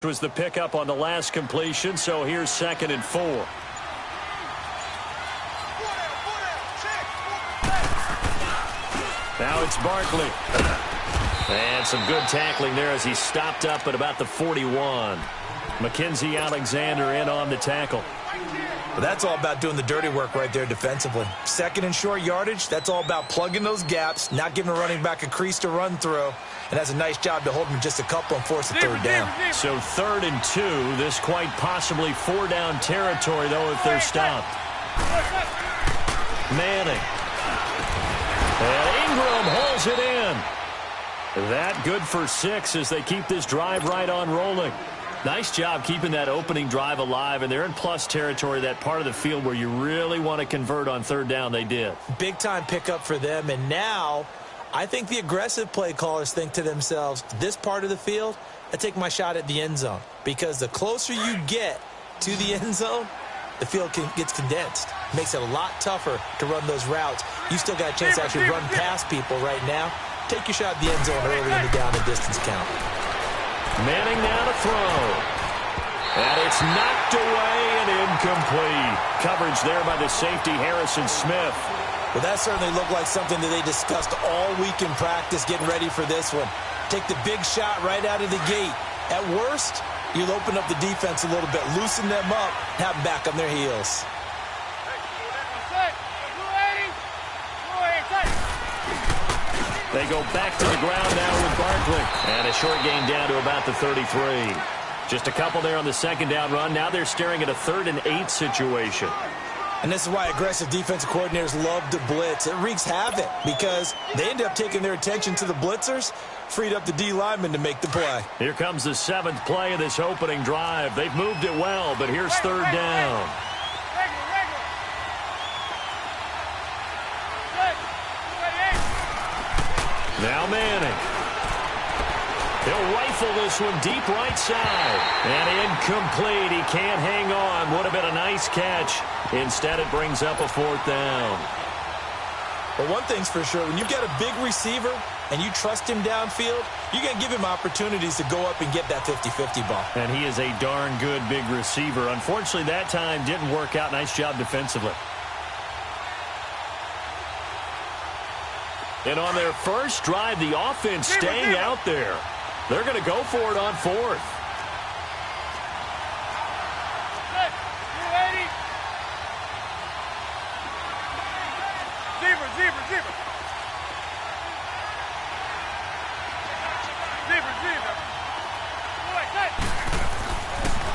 Was the pickup on the last completion, so here's 2nd and 4. Now it's Barkley. And some good tackling there as he stopped up at about the 41. Mackenzie Alexander in on the tackle. Well, that's all about doing the dirty work right there defensively. 2nd and short yardage, that's all about plugging those gaps, not giving a running back a crease to run through. And that's a nice job to hold him just a couple and force a 3rd down. So 3rd and 2, this quite possibly 4-down territory, though, if they're stopped. Manning. And Ingram holds it in. That good for 6 as they keep this drive right on rolling. Nice job keeping that opening drive alive, and they're in plus territory, that part of the field where you really want to convert on 3rd down. They did. Big-time pickup for them, and now I think the aggressive play callers think to themselves, this part of the field, I take my shot at the end zone, because the closer you get to the end zone, the field gets condensed. Makes it a lot tougher to run those routes. You still got a chance to actually run past people right now. Take your shot at the end zone early in the down and distance count. Manning now to throw. And it's knocked away and incomplete. Coverage there by the safety, Harrison Smith. Well, that certainly looked like something that they discussed all week in practice, getting ready for this one. Take the big shot right out of the gate. At worst, you'll open up the defense a little bit, loosen them up, have them back on their heels. They go back to the ground now with Barkley. And a short gain down to about the 33. Just a couple there on the 2nd down run. Now they're staring at a 3rd and 8 situation. And this is why aggressive defensive coordinators love to blitz. It wreaks havoc because they end up taking their attention to the blitzers, freed up the D lineman to make the play. Here comes the 7th play of this opening drive. They've moved it well, but here's 3rd down. Now Manning. He'll rifle this one deep right side. And incomplete. He can't hang on. Would have been a nice catch. Instead, it brings up a 4th down. But one thing's for sure, when you've got a big receiver and you trust him downfield, you're going to give him opportunities to go up and get that 50-50 ball. And he is a darn good big receiver. Unfortunately, that time didn't work out. Nice job defensively. And on their first drive, the offense staying out there. They're going to go for it on 4th.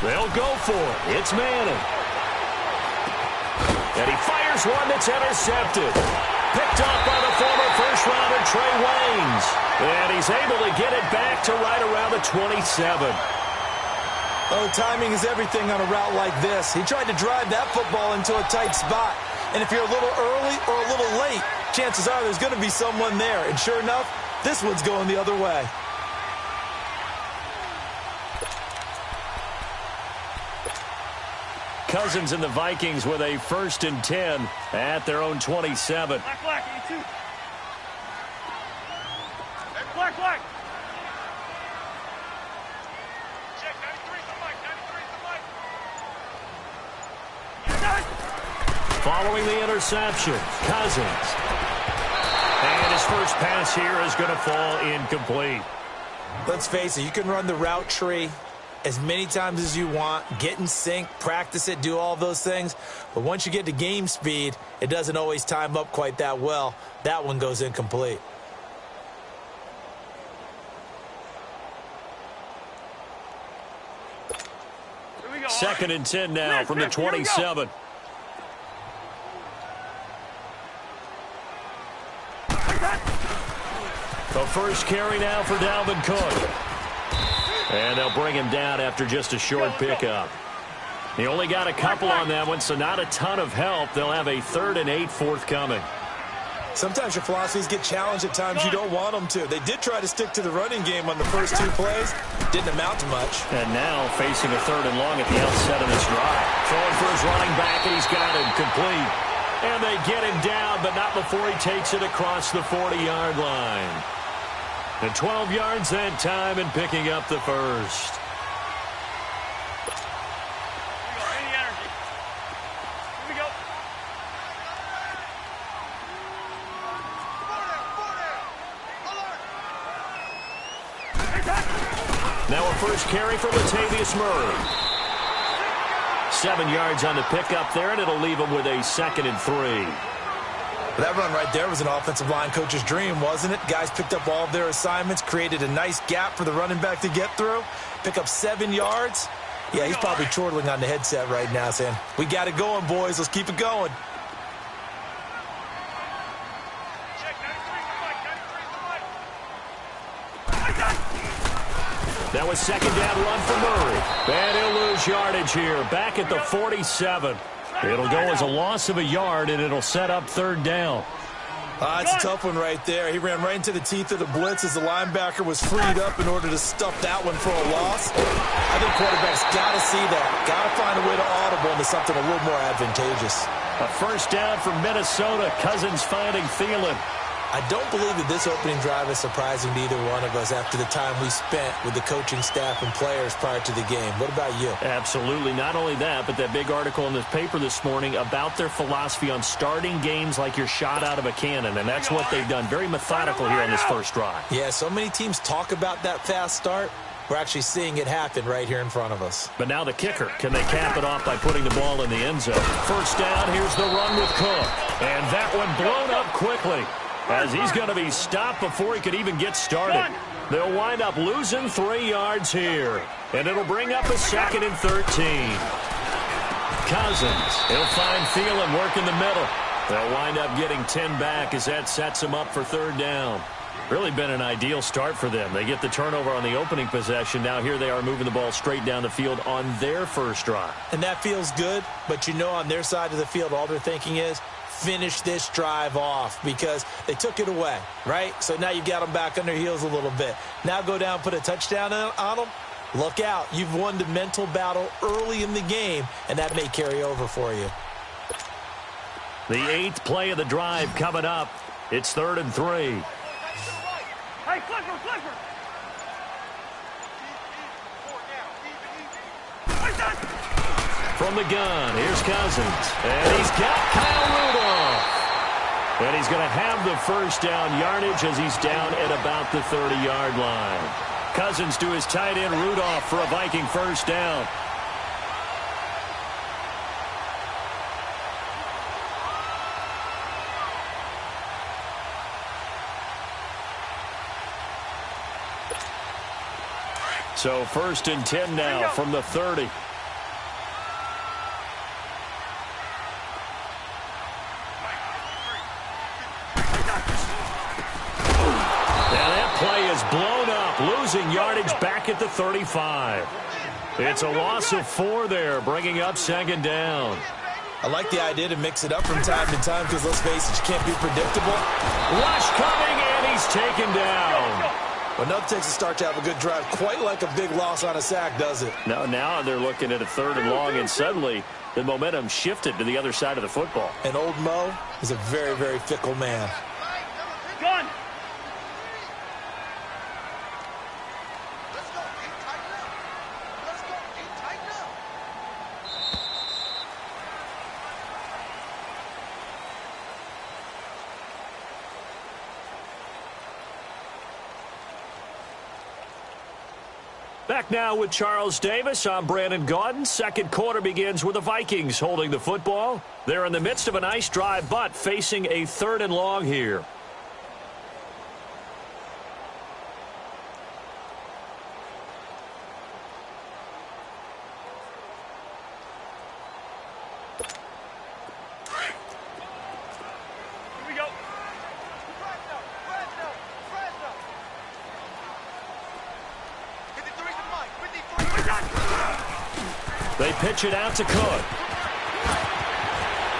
They'll go for it. It's Manning. And he fires one that's intercepted. Picked up by the former first-rounder Trey Waynes. And he's able to get it back to right around the 27. Oh, timing is everything on a route like this. He tried to drive that football into a tight spot. And if you're a little early or a little late, chances are there's going to be someone there. And sure enough, this one's going the other way. Cousins and the Vikings with a 1st and 10 at their own 27. Black, 82. Black. Check, 93, Following the interception, Cousins. And his first pass here is going to fall incomplete. Let's face it, you can run the route tree as many times as you want, get in sync, practice it, do all those things. But once you get to game speed, it doesn't always time up quite that well. That one goes incomplete. Here we go. 2nd and 10 now from the 27. The first carry now for Dalvin Cook. And they'll bring him down after just a short pickup. He only got a couple on that one, so not a ton of help. They'll have a 3rd and 8 forthcoming. Sometimes your philosophies get challenged at times you don't want them to. They did try to stick to the running game on the first 2 plays. Didn't amount to much. And now facing a 3rd and long at the outset of this drive. Throwing for his running back, and he's got him complete. And they get him down, but not before he takes it across the 40-yard line. And 12 yards that time and picking up the first. first carry for Latavius Murray. 7 yards on the pickup there, and it'll leave him with a 2nd and 3. That run right there was an offensive line coach's dream, wasn't it? Guys picked up all of their assignments, created a nice gap for the running back to get through, pick up 7 yards. Yeah, he's probably chortling on the headset right now saying, we got it going, boys. Let's keep it going. That was 2nd down run for Murray. And he'll lose yardage here, back at the 47. It'll go as a loss of a yard, and it'll set up 3rd down. It's a tough one right there. He ran right into the teeth of the blitz as the linebacker was freed up in order to stuff that one for a loss. I think quarterbacks got to see that. Got to find a way to audible into something a little more advantageous. A 1st down for Minnesota. Cousins finding Thielen. I don't believe that this opening drive is surprising to either one of us after the time we spent with the coaching staff and players prior to the game. What about you? Absolutely. Not only that, but that big article in the paper this morning about their philosophy on starting games like you're shot out of a cannon, and that's what they've done. Very methodical here on this first drive. Yeah, so many teams talk about that fast start. We're actually seeing it happen right here in front of us. But now the kicker. Can they cap it off by putting the ball in the end zone? 1st down, here's the run with Cook. And that one blown up quickly, as he's going to be stopped before he could even get started. They'll wind up losing 3 yards here, and it'll bring up a 2nd and 13. Cousins, he'll find Thielen working the middle. They'll wind up getting 10 back as that sets them up for 3rd down. Really been an ideal start for them. They get the turnover on the opening possession. Now here they are moving the ball straight down the field on their first drive. And that feels good, but you know on their side of the field all they're thinking is, finish this drive off, because they took it away, right? So now you've got them back on their heels a little bit. Now go down, put a touchdown on them. Look out. You've won the mental battle early in the game, and that may carry over for you. The 8th play of the drive coming up. It's 3rd and 3. Hey, Clifford, Clifford! From the gun, here's Cousins. And he's got Kyle Rudolph. And he's going to have the 1st down yardage as he's down at about the 30-yard line. Cousins to his tight end Rudolph for a Viking 1st down. So 1st and 10 now from the 30. Play is blown up, losing yardage back at the 35. It's a loss of 4 there, bringing up 2nd down. I like the idea to mix it up from time to time because, let's face it, you can't be predictable. Rush coming, and he's taken down. Well, nothing takes a start to have a good drive quite like a big loss on a sack, does it? No, now they're looking at a 3rd and long, and suddenly the momentum shifted to the other side of the football. And old Mo is a very, very fickle man. Gun! Back now with Charles Davis. I'm Brandon Gaudin. 2nd quarter begins with the Vikings holding the football. They're in the midst of a nice drive, but facing a 3rd and long here. Here we go. They pitch it out to Cook.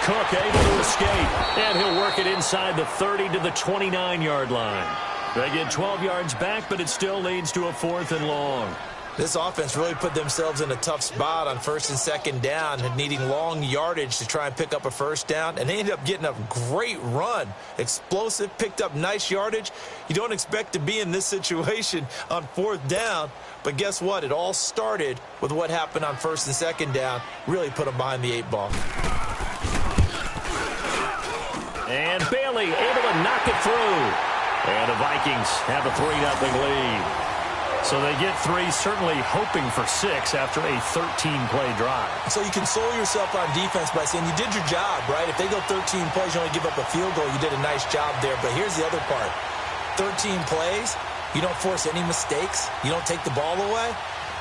Cook able to escape, and he'll work it inside the 30 to the 29-yard line. They get 12 yards back, but it still leads to a 4th and long. This offense really put themselves in a tough spot on 1st and 2nd down, needing long yardage to try and pick up a 1st down, and they ended up getting a great run. Explosive, picked up nice yardage. You don't expect to be in this situation on 4th down, but guess what? It all started with what happened on 1st and 2nd down. Really put them behind the 8 ball. And Bailey able to knock it through. And the Vikings have a 3-0 lead. So they get 3, certainly hoping for 6 after a 13-play drive. So you console yourself on defense by saying you did your job, right? If they go 13 plays, you only give up a field goal, you did a nice job there. But here's the other part. 13 plays, you don't force any mistakes, you don't take the ball away.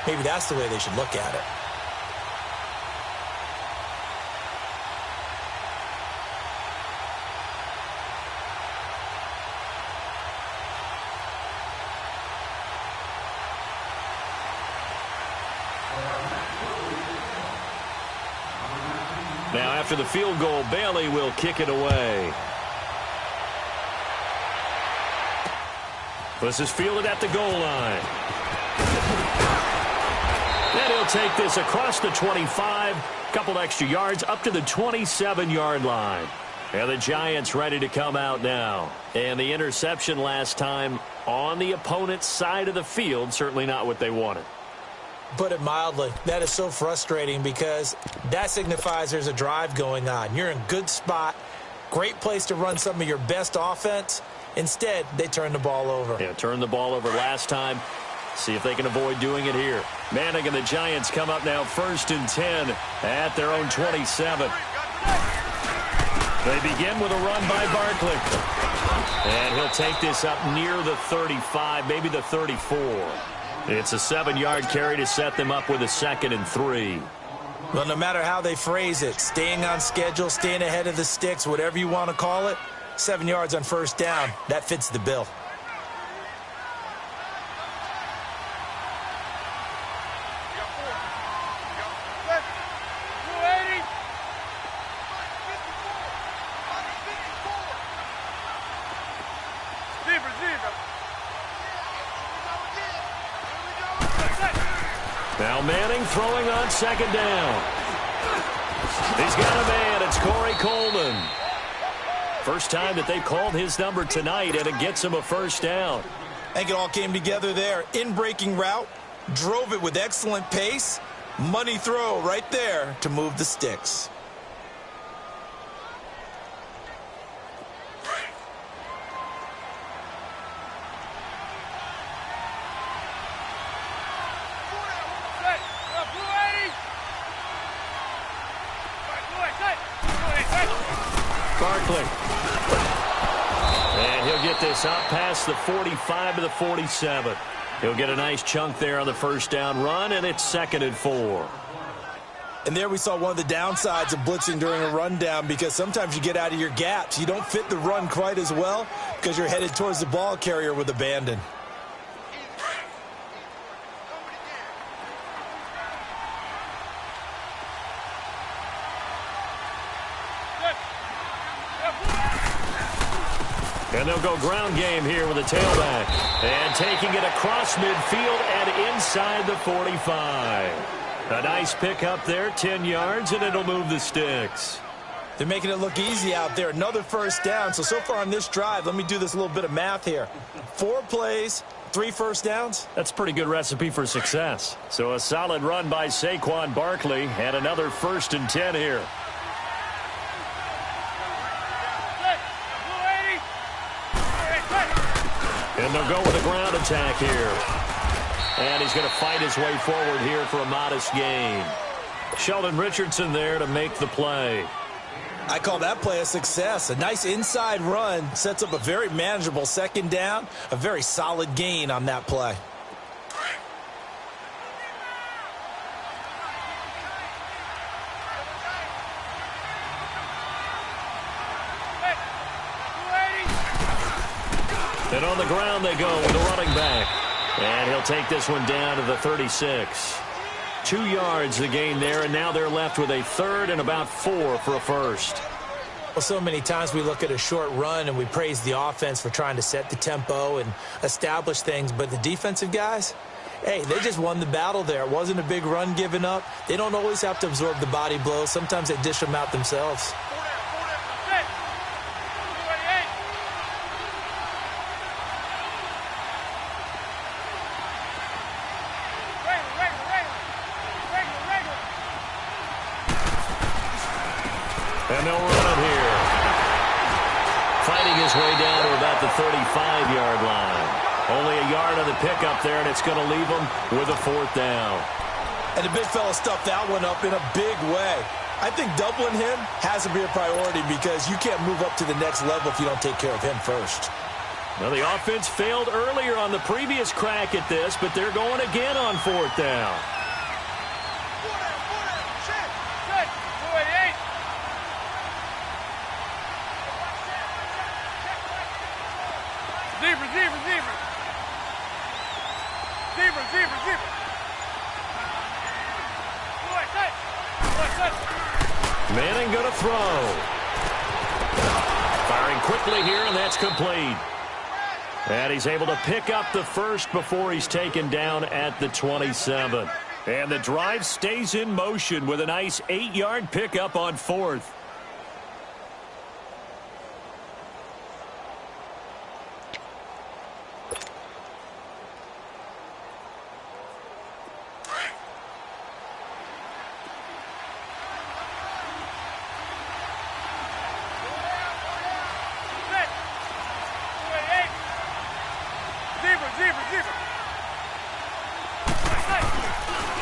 Maybe that's the way they should look at it. Now, after the field goal, Bailey will kick it away. This is fielded at the goal line. And he'll take this across the 25, couple extra yards up to the 27-yard line. And the Giants ready to come out now. And the interception last time on the opponent's side of the field, certainly not what they wanted. Put it mildly, that is so frustrating because that signifies there's a drive going on. You're in a good spot, great place to run some of your best offense. Instead, they turn the ball over. Yeah, turned the ball over last time. See if they can avoid doing it here. Manning and the Giants come up now 1st and 10 at their own 27. They begin with a run by Barkley. And he'll take this up near the 35, maybe the 34. It's a 7-yard carry to set them up with a 2nd and 3. Well, no matter how they phrase it, staying on schedule, staying ahead of the sticks, whatever you want to call it, 7 yards on 1st down, that fits the bill. Now Manning throwing on 2nd down. He's got a man. It's Corey Coleman. First time that they called his number tonight, and it gets him a 1st down. I think it all came together there. In-breaking route, drove it with excellent pace. Money throw right there to move the sticks. Barkley. And he'll get this out past the 45 to the 47. He'll get a nice chunk there on the 1st down run, and it's 2nd and 4. And there we saw one of the downsides of blitzing during a rundown, because sometimes you get out of your gaps. You don't fit the run quite as well because you're headed towards the ball carrier with abandon. And they'll go ground game here with a tailback. And taking it across midfield and inside the 45. A nice pick up there, 10 yards, and it'll move the sticks. They're making it look easy out there. Another 1st down. So far on this drive, let me do this little bit of math here. 4 plays, 3 1st downs. That's a pretty good recipe for success. So a solid run by Saquon Barkley, and another 1st and 10 here. And they'll go with a ground attack here. And he's going to fight his way forward here for a modest gain. Sheldon Richardson there to make the play. I call that play a success. A nice inside run sets up a very manageable 2nd down. A very solid gain on that play. And on the ground they go with a running back. And he'll take this one down to the 36. 2 yards the gain there, and now they're left with a 3rd and about 4 for a 1st. Well, so many times we look at a short run and we praise the offense for trying to set the tempo and establish things, but the defensive guys, hey, they just won the battle there. It wasn't a big run given up. They don't always have to absorb the body blows. Sometimes they dish them out themselves. And they'll run it here. Fighting his way down to about the 35-yard line. Only a yard on the pickup there, and it's going to leave them with a 4th down. And the big fella stuffed that one up in a big way. I think doubling him has to be a priority because you can't move up to the next level if you don't take care of him first. Well, the offense failed earlier on the previous crack at this, but they're going again on 4th down. Manning going to throw. Firing quickly here, and that's complete. And he's able to pick up the first before he's taken down at the 27. And the drive stays in motion with a nice 8-yard pickup on 4th.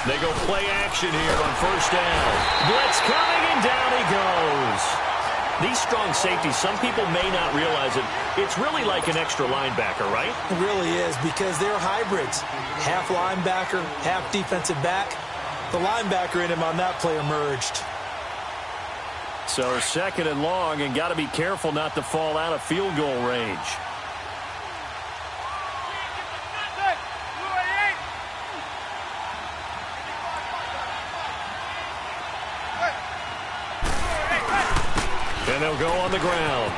They go play action here on 1st down. Blitz coming, and down he goes. These strong safeties, some people may not realize it. It's really like an extra linebacker, right? It really is because they're hybrids. Half linebacker, half defensive back. The linebacker in him on that play emerged. So 2nd and long, and got to be careful not to fall out of field goal range. And they'll go on the ground.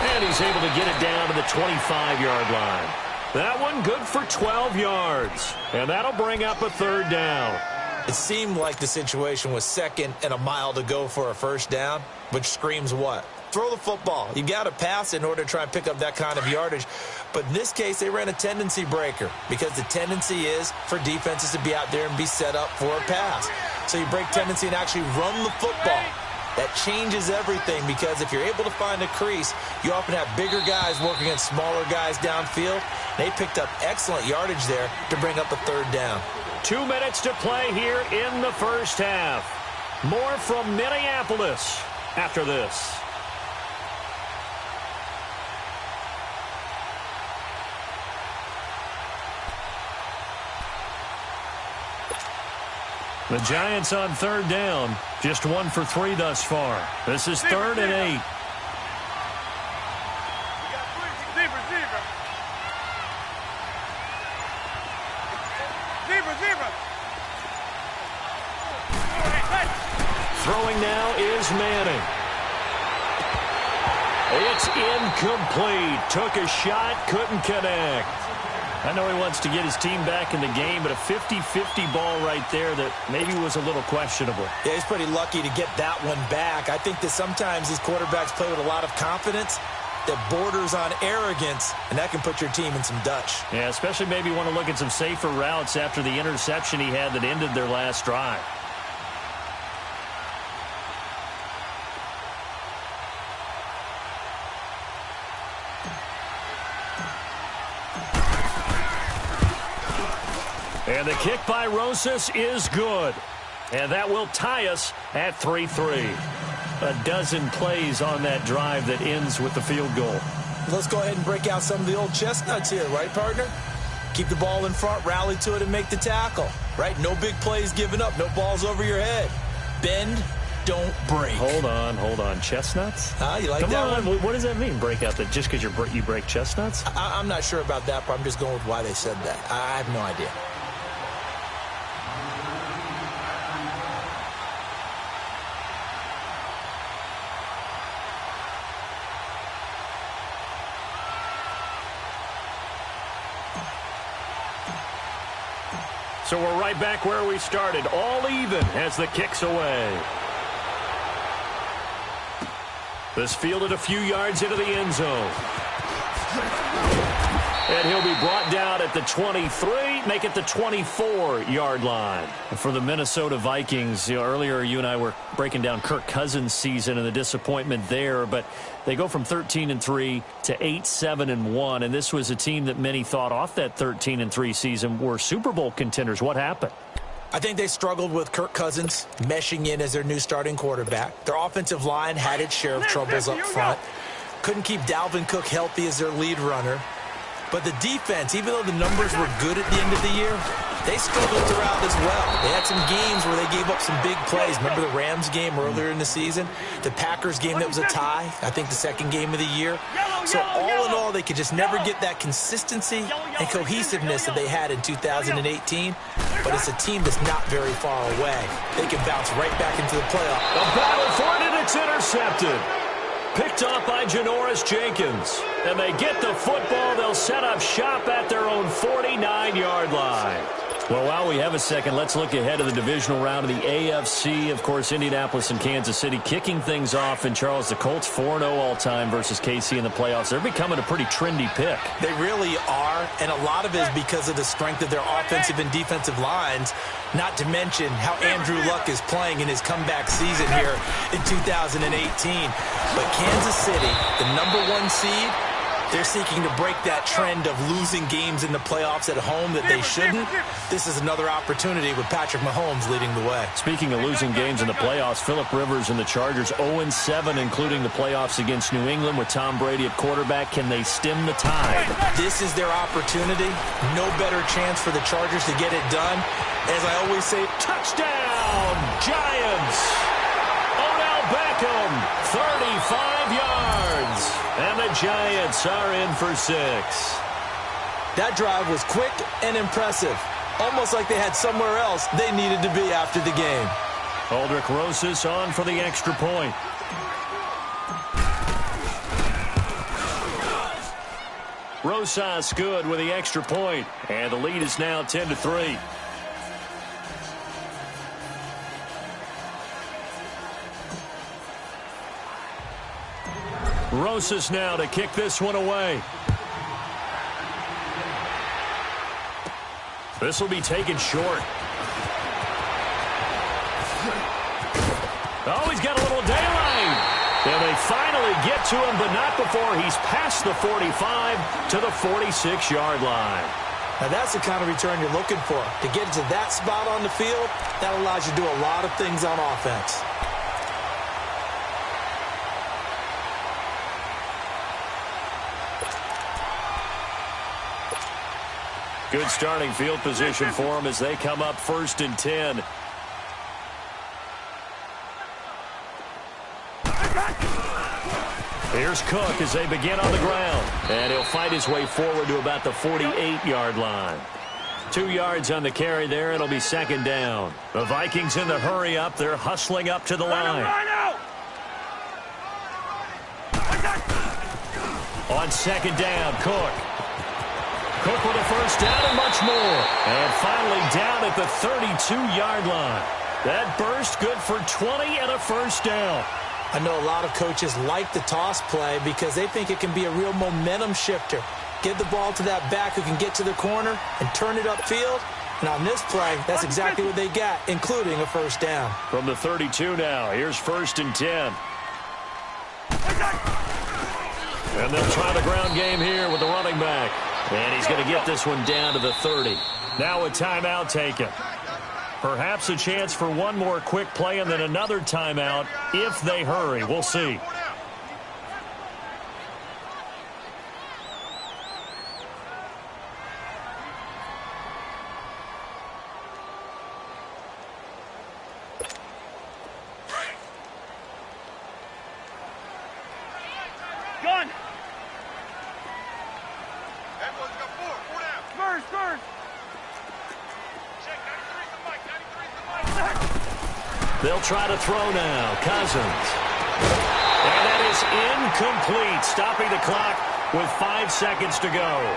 And he's able to get it down to the 25-yard line. That one good for 12 yards. And that'll bring up a 3rd down. It seemed like the situation was 2nd and a mile to go for a 1st down, which screams what? Throw the football. You got to pass in order to try and pick up that kind of yardage. But in this case, they ran a tendency breaker because the tendency is for defenses to be out there and be set up for a pass. So you break tendency and actually run the football. That changes everything because if you're able to find a crease, you often have bigger guys working against smaller guys downfield. They picked up excellent yardage there to bring up a 3rd down. 2 minutes to play here in the 1st half. More from Minneapolis after this. The Giants on 3rd down. Just 1 for 3 thus far. This is 3rd and 8. Throwing now is Manning. It's incomplete. Took a shot, couldn't connect. I know he wants to get his team back in the game, but a 50-50 ball right there that maybe was a little questionable. Yeah, he's pretty lucky to get that one back. I think that sometimes these quarterbacks play with a lot of confidence that borders on arrogance, and that can put your team in some Dutch. Yeah, especially maybe want to look at some safer routes after the interception he had that ended their last drive. And the kick by Rosas is good. And that will tie us at 3-3. A dozen plays on that drive that ends with the field goal. Let's go ahead and break out some of the old chestnuts here, right, partner? Keep the ball in front, rally to it, and make the tackle, right? No big plays given up, no balls over your head. Bend, don't break. Hold on. Chestnuts? You like Come that on. one? What does that mean, break out? That just because you break chestnuts? I'm not sure about that, but I'm just going with why they said that. I have no idea. So we're right back where we started, all even as the kick's away. This fielded a few yards into the end zone. And he'll be brought down at the 23, make it the 24-yard line. For the Minnesota Vikings, earlier you and I were breaking down Kirk Cousins' season and the disappointment there, but they go from 13-3 to 8-7-1, and this was a team that many thought off that 13-3 season were Super Bowl contenders. What happened? I think they struggled with Kirk Cousins meshing in as their new starting quarterback. Their offensive line had its share of troubles up front. Couldn't keep Dalvin Cook healthy as their lead runner. But the defense, even though the numbers were good at the end of the year, they struggled throughout as well. They had some games where they gave up some big plays. Remember the Rams game earlier in the season? The Packers game that was a tie, I think the second game of the year. So all in all, they could just never get that consistency and cohesiveness that they had in 2018. But it's a team that's not very far away. They can bounce right back into the playoff. A battle for it, and it's intercepted. Picked off by Janoris Jenkins. And they get the football. They'll set up shop at their own 49-yard line. Well, while we have a second, let's look ahead to the divisional round of the AFC. Of course, Indianapolis and Kansas City kicking things off. And, Charles, the Colts 4-0 all-time versus KC in the playoffs. They're becoming a pretty trendy pick. They really are, and a lot of it is because of the strength of their offensive and defensive lines, not to mention how Andrew Luck is playing in his comeback season here in 2018. But Kansas City, the #1 seed, they're seeking to break that trend of losing games in the playoffs at home that they shouldn't. This is another opportunity with Patrick Mahomes leading the way. Speaking of losing games in the playoffs, Phillip Rivers and the Chargers 0-7, including the playoffs against New England with Tom Brady at quarterback. Can they stem the tide? This is their opportunity. No better chance for the Chargers to get it done. As I always say, touchdown, Giants! Odell Beckham, 35 yards. And the Giants are in for 6. That drive was quick and impressive. Almost like they had somewhere else they needed to be after the game. Aldrick Rosas on for the extra point. Rosas good with the extra point. And the lead is now 10-3. Rosas now to kick this one away. This will be taken short. Oh, he's got a little daylight. And they finally get to him, but not before he's past the 45 to the 46-yard line. Now that's the kind of return you're looking for. To get to that spot on the field, that allows you to do a lot of things on offense. Good starting field position for them as they come up 1st and 10. Here's Cook as they begin on the ground. And he'll fight his way forward to about the 48-yard line. 2 yards on the carry there. It'll be 2nd down. The Vikings in the hurry up. They're hustling up to the line. On 2nd down, Cook. Cook with a 1st down and much more. And finally down at the 32-yard line. That burst good for 20 and a 1st down. I know a lot of coaches like the toss play because they think it can be a real momentum shifter. Give the ball to that back who can get to the corner and turn it upfield. And on this play, that's exactly what they got, including a 1st down. From the 32 now, here's 1st and 10. And they'll try the ground game here with the running back. And he's going to get this one down to the 30. Now a timeout taken. Perhaps a chance for one more quick play and then another timeout if they hurry. We'll see. Gun! Spurs! They'll try to throw now. Cousins. And that is incomplete, stopping the clock with 5 seconds to go.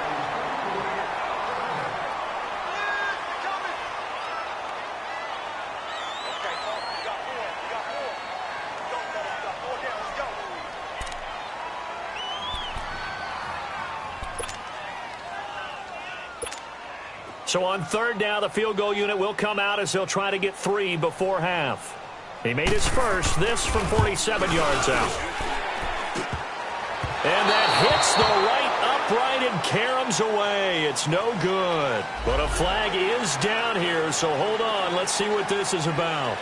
So on third down, the field goal unit will come out as they'll try to get 3 before half. He made his first, this from 47 yards out. And that hits the right upright and caroms away. It's no good. But a flag is down here, so hold on. Let's see what this is about.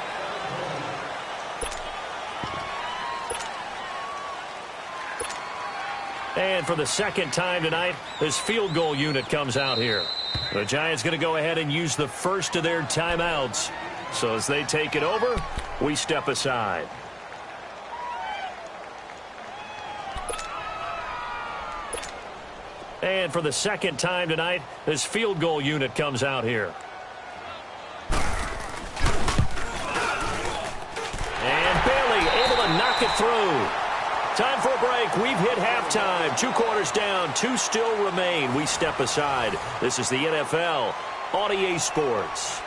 And for the second time tonight, this field goal unit comes out here. The Giants going to go ahead and use the first of their timeouts. So as they take it over, we step aside. And for the second time tonight, this field goal unit comes out here. And Bailey able to knock it through. Time for a break. We've hit halftime. 2 quarters down. 2 still remain. We step aside. This is the NFL on EA Sports.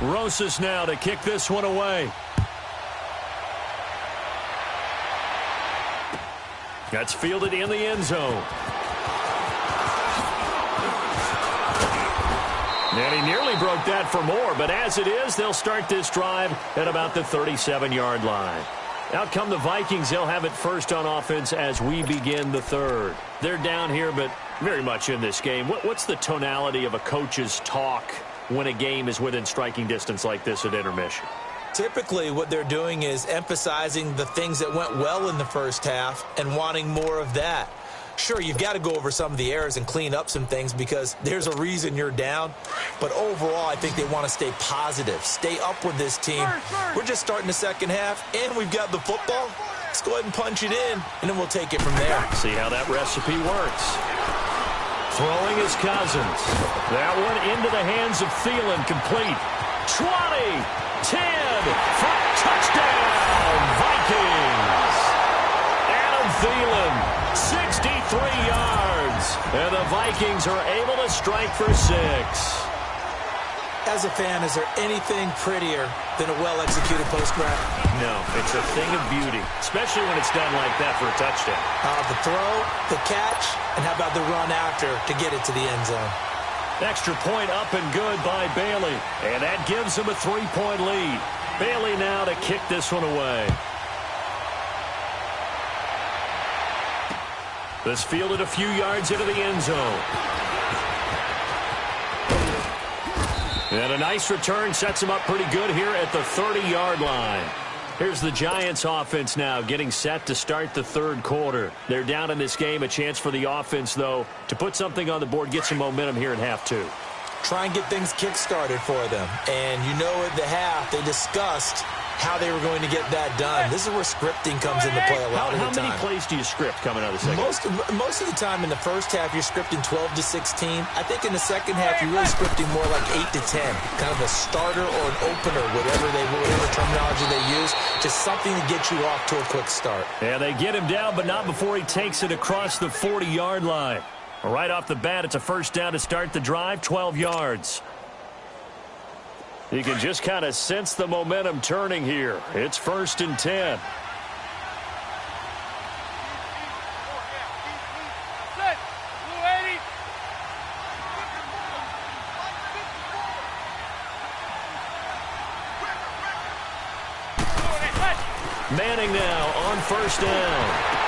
Rosas now to kick this one away. That's fielded in the end zone. And he nearly broke that for more, but as it is, they'll start this drive at about the 37-yard line. Out come the Vikings. They'll have it first on offense as we begin the third. They're down here, but very much in this game. What's the tonality of a coach's talk when a game is within striking distance like this at intermission? Typically, what they're doing is emphasizing the things that went well in the first half and wanting more of that. Sure, you've got to go over some of the errors and clean up some things because there's a reason you're down. But overall, I think they want to stay positive, stay up with this team. We're just starting the second half, and we've got the football. Let's go ahead and punch it in, and then we'll take it from there. See how that recipe works. Throwing his Cousins. That one into the hands of Thielen, complete. 20, 10, flat touchdown, Vikings. Adam Thielen, 63 yards. And the Vikings are able to strike for 6. As a fan, is there anything prettier than a well-executed post-grab? No, it's a thing of beauty, especially when it's done like that for a touchdown. The throw, the catch, and how about the run after to get it to the end zone? Extra point up and good by Bailey, and that gives him a 3-point lead. Bailey now to kick this one away. This fielded a few yards into the end zone. And a nice return sets him up pretty good here at the 30-yard line. Here's the Giants offense now getting set to start the third quarter. They're down in this game. A chance for the offense, though, to put something on the board, get some momentum here in half 2. Try and get things kick-started for them. And you know at the half they discussed how they were going to get that done. This is where scripting comes into play a lot of the time. How many plays do you script coming out of the second half? Most of the time in the first half, you're scripting 12 to 16. I think in the second half, you're really scripting more like 8 to 10. Kind of a starter or an opener, whatever terminology they use. Just something to get you off to a quick start. Yeah, they get him down, but not before he takes it across the 40-yard line. Right off the bat, it's a first down to start the drive, 12 yards. You can just kind of sense the momentum turning here. It's 1st and 10. Manning now on first down.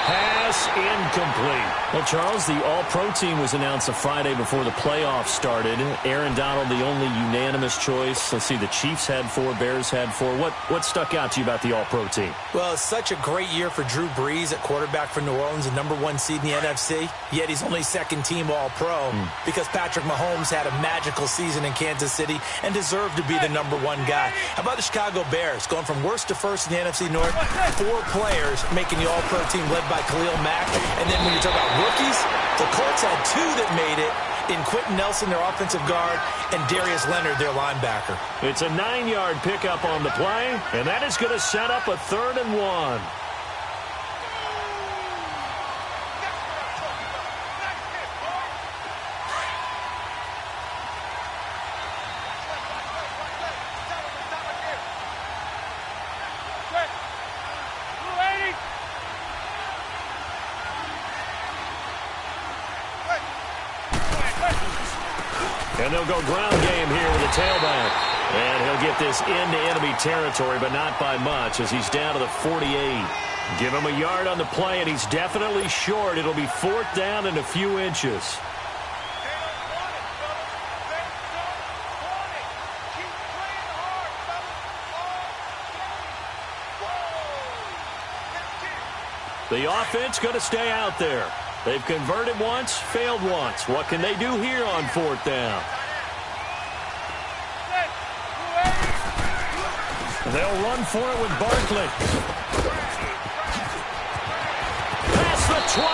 Pass incomplete. Well, Charles, the All-Pro team was announced a Friday before the playoffs started. Aaron Donald, the only unanimous choice. Let's see, the Chiefs had 4, Bears had 4. What stuck out to you about the All-Pro team? Well, it's such a great year for Drew Brees at quarterback for New Orleans, the #1 seed in the NFC. Yet he's only second-team All-Pro because Patrick Mahomes had a magical season in Kansas City and deserved to be the #1 guy. How about the Chicago Bears going from worst to first in the NFC North? 4 players making the All-Pro team led by Khalil Mack. And then when you talk about rookies, the Colts had two that made it in Quentin Nelson, their offensive guard, and Darius Leonard, their linebacker. It's a 9-yard pickup on the play, and that is going to set up a 3rd and 1. And they'll go ground game here with a tailback. And he'll get this into enemy territory, but not by much as he's down to the 48. Give him a yard on the play, and he's definitely short. It'll be 4th down and a few inches. The offense going to stay out there. They've converted once, failed once. What can they do here on 4th down? They'll run for it with Barkley. Past the 20.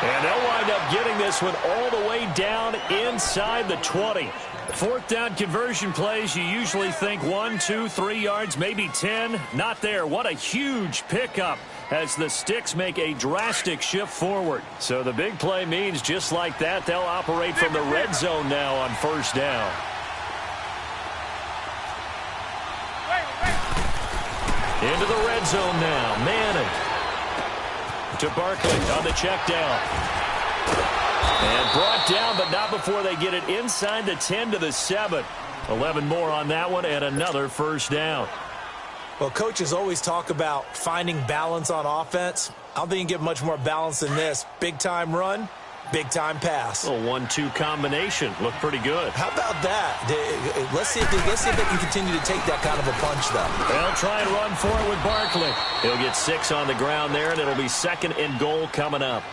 And they'll wind up getting this one all the way down inside the 20. 4th down conversion plays, you usually think 1, 2, 3 yards, maybe 10. Not there. What a huge pickup as the sticks make a drastic shift forward. So the big play means just like that, they'll operate from the red zone now on 1st down. Into the red zone now. Manning to Barkley on the check down. And brought down, but not before they get it inside the 10 to the 7. 11 more on that one, and another 1st down. Well, coaches always talk about finding balance on offense. I don't think you can get much more balance than this. Big-time run, big-time pass. A 1-2 combination. Looked pretty good. How about that? Let's see if they can continue to take that kind of a punch, though. They'll try and run for it with Barkley. He'll get 6 on the ground there, and it'll be 2nd and goal coming up.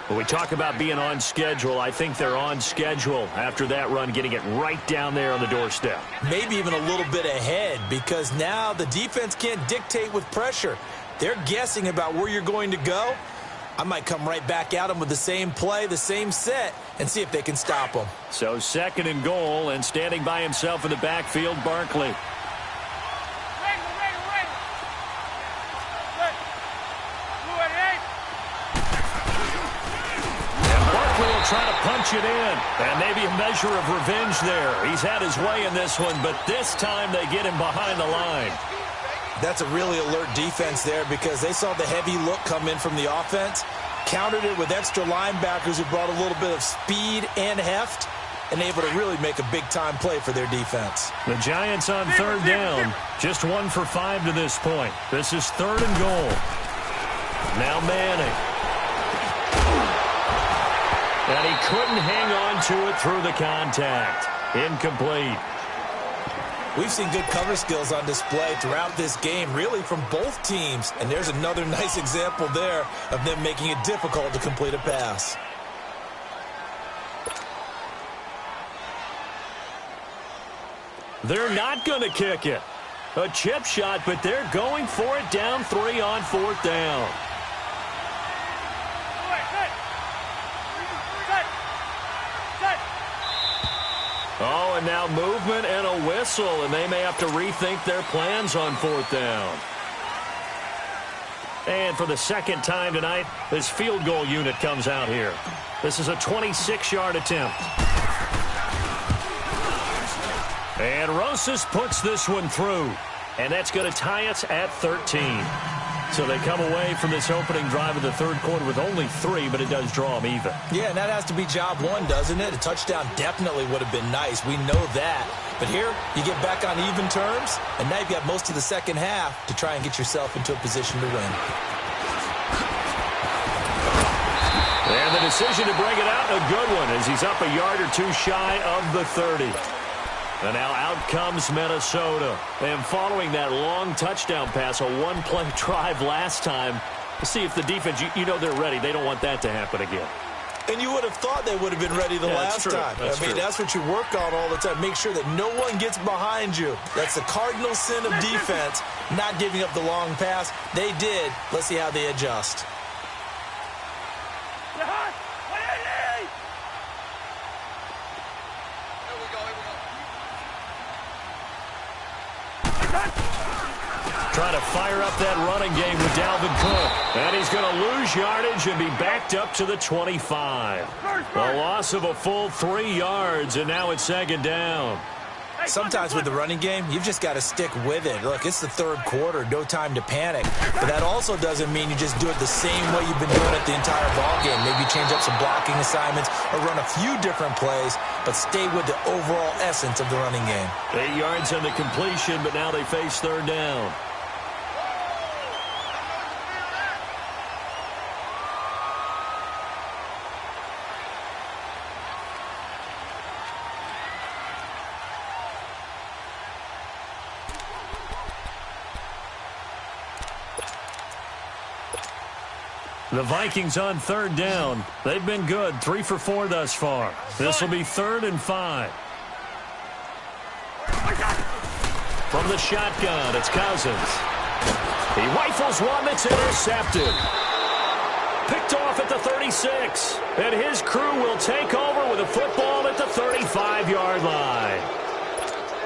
When we talk about being on schedule, I think they're on schedule after that run, getting it right down there on the doorstep. Maybe even a little bit ahead, because now the defense can't dictate with pressure. They're guessing about where you're going to go. I might come right back at them with the same play, the same set, and see if they can stop them. So 2nd and goal, and standing by himself in the backfield, Barkley. Try to punch it in, and maybe a measure of revenge there. He's had his way in this one, but this time they get him behind the line. That's a really alert defense there because they saw the heavy look come in from the offense, countered it with extra linebackers who brought a little bit of speed and heft, and able to really make a big-time play for their defense. The Giants on 3rd down, just 1 for 5 to this point. This is 3rd and goal. Now Manning. And he couldn't hang on to it through the contact. Incomplete. We've seen good cover skills on display throughout this game, really from both teams. And there's another nice example there of them making it difficult to complete a pass. They're not going to kick it. A chip shot, but they're going for it down 3 on 4th down. Oh, and now movement and a whistle, and they may have to rethink their plans on 4th down. And for the 2nd time tonight, this field goal unit comes out here. This is a 26-yard attempt. And Rosas puts this one through, and that's going to tie us at 13. So they come away from this opening drive of the 3rd quarter with only 3, but it does draw them even. Yeah, and that has to be job 1, doesn't it? A touchdown definitely would have been nice. We know that. But here, you get back on even terms, and now you've got most of the 2nd half to try and get yourself into a position to win. And the decision to bring it out, a good one, as he's up a yard or 2 shy of the 30. And now out comes Minnesota. And following that long touchdown pass, a 1-play drive last time, to see if the defense, you know they're ready. They don't want that to happen again. And you would have thought they would have been ready the last time. That's what you work on all the time. Make sure that no one gets behind you. That's the cardinal sin of defense, not giving up the long pass. They did. Let's see how they adjust. Trying to fire up that running game with Dalvin Cook. And he's going to lose yardage and be backed up to the 25. The loss of a full 3 yards, and now it's second down. Sometimes with the running game, you've just got to stick with it. Look, it's the third quarter, no time to panic. But that also doesn't mean you just do it the same way you've been doing it the entire ball game. Maybe change up some blocking assignments or run a few different plays, but stay with the overall essence of the running game. 8 yards on the completion, but now they face third down. The Vikings on third down. They've been good, 3 for 4 thus far. This will be 3rd and 5. From the shotgun, it's Cousins. He rifles one that's intercepted. Picked off at the 36. And his crew will take over with a football at the 35-yard line.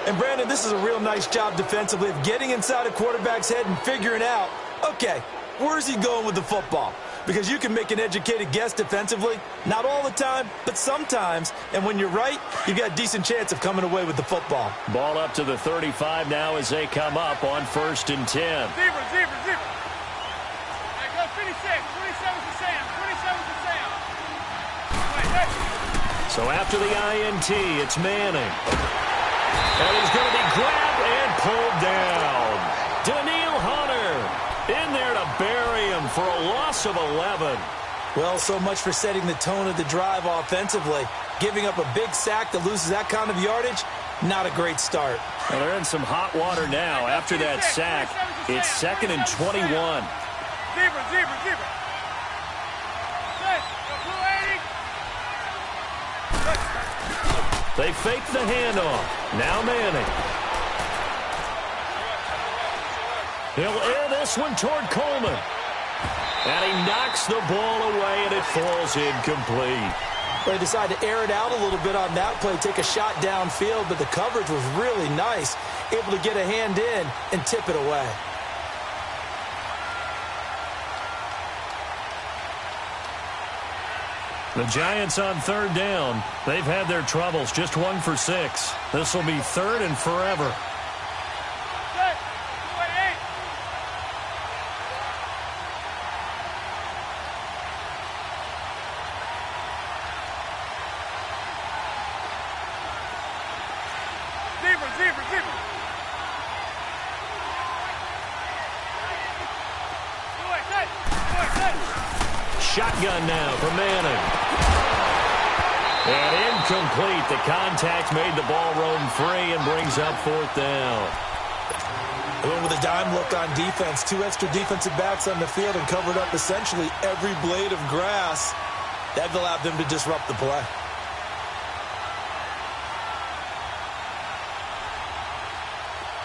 And, Brandon, this is a real nice job defensively of getting inside a quarterback's head and figuring out, okay, where's he going with the football? Because you can make an educated guess defensively. Not all the time, but sometimes. And when you're right, you've got a decent chance of coming away with the football. Ball up to the 35 now as they come up on 1st and 10. Zebra. Hey, go 26. 27's to Sam. 27's to Sam. Wait. So after the INT, it's Manning. And he's going to be grabbed and pulled down. Daniil Hunter in there to bury him for a loss of 11. Well, so much for setting the tone of the drive offensively. Giving up a big sack that loses that kind of yardage, not a great start. Well, they're in some hot water now. After that sack, it's 2nd and 21. Zebra. They fake the handoff. Now Manning. He'll air this one toward Coleman. And he knocks the ball away, and it falls incomplete. They decided to air it out a little bit on that play, take a shot downfield, but the coverage was really nice, able to get a hand in and tip it away. The Giants on third down. They've had their troubles, just 1 for 6. This will be 3rd and forever. Zebra. Shotgun now for Manning. And incomplete. The contact made the ball roam free and brings up 4th down. Going with a dime look on defense. 2 extra defensive backs on the field and covered up essentially every blade of grass. That allowed them to disrupt the play.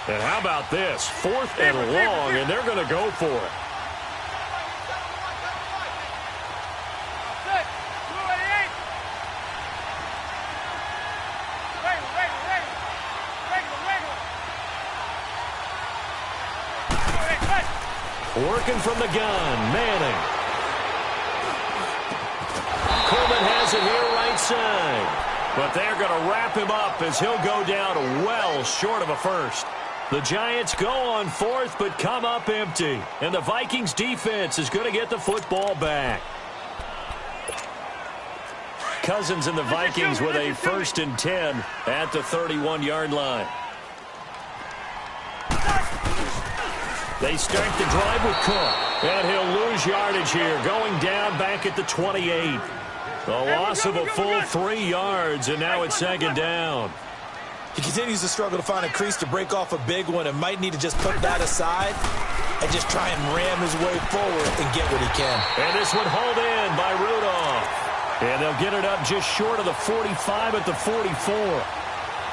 And how about this? 4th and long, and they're going to go for it. Working from the gun, Manning. Coleman has it here right side. But they're going to wrap him up as he'll go down well short of a first. The Giants go on 4th but come up empty. And the Vikings defense is going to get the football back. Cousins and the Vikings with a 1st and 10 at the 31-yard line. They start the drive with Cook. And he'll lose yardage here, going down back at the 28. The loss of a full 3 yards, and now it's 2nd down. He continues to struggle to find a crease to break off a big one and might need to just put that aside and just try and ram his way forward and get what he can. And this one hauled in by Rudolph. And they'll get it up just short of the 45 at the 44.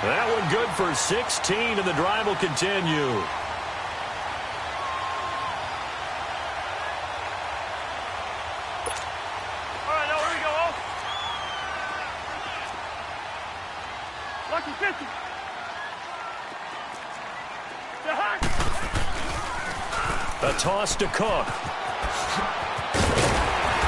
That one good for 16, and the drive will continue. Lucky 50. The hot. A toss to Cook.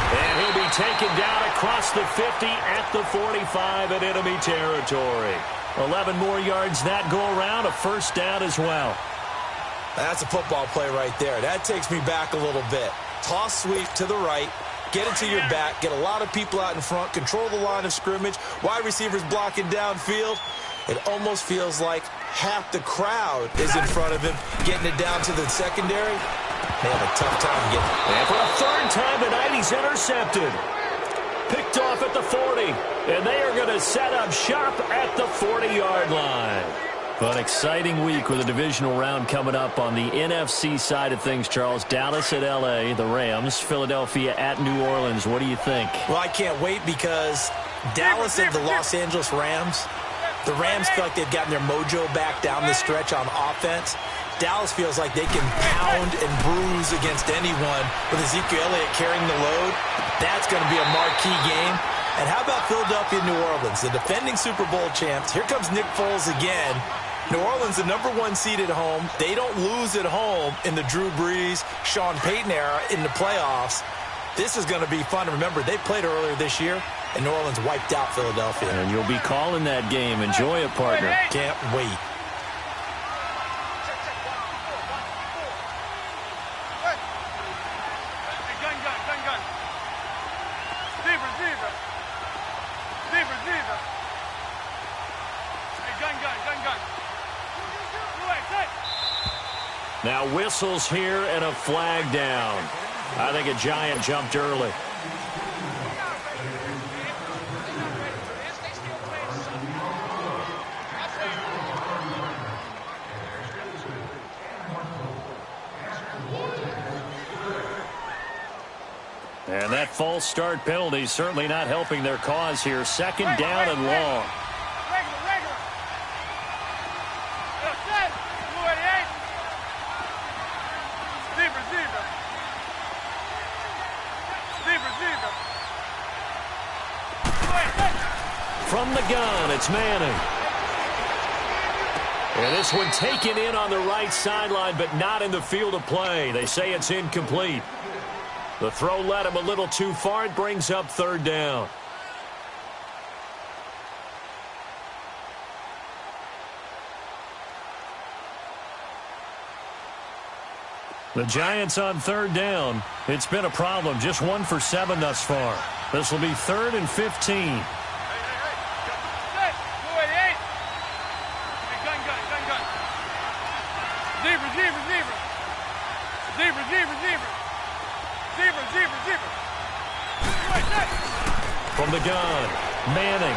And he'll be taken down across the 50 at the 45 in enemy territory. 11 more yards that go around, a first down as well. That's a football play right there. That takes me back a little bit. Toss sweep to the right, get it to your back, get a lot of people out in front, control the line of scrimmage, wide receivers blocking downfield. It almost feels like half the crowd is in front of him, getting it down to the secondary. They have a tough time getting it. And for a third time tonight, he's intercepted. Picked off at the 40, and they are going to set up shop at the 40-yard line. An exciting week with a divisional round coming up on the NFC side of things, Charles. Dallas at L.A., the Rams. Philadelphia at New Orleans. What do you think? Well, I can't wait because Dallas and the Los Angeles Rams, the Rams feel like they've gotten their mojo back down the stretch on offense. Dallas feels like they can pound and bruise against anyone with Ezekiel Elliott carrying the load. That's going to be a marquee game. And how about Philadelphia, New Orleans, the defending Super Bowl champs? Here comes Nick Foles again. New Orleans, the #1 seed at home. They don't lose at home in the Drew Brees, Sean Payton era in the playoffs. This is going to be fun. Remember, they played earlier this year, and New Orleans wiped out Philadelphia. And you'll be calling that game. Enjoy it, partner. Can't wait. Now whistles here and a flag down. I think a Giant jumped early. And that false start penalty certainly not helping their cause here. Second down and long. From the gun, it's Manning. And this one taken in on the right sideline, but not in the field of play. They say it's incomplete. The throw led him a little too far. It brings up third down. The Giants on third down. It's been a problem. Just 1 for 7 thus far. This will be 3rd and 15. From the gun, Manning.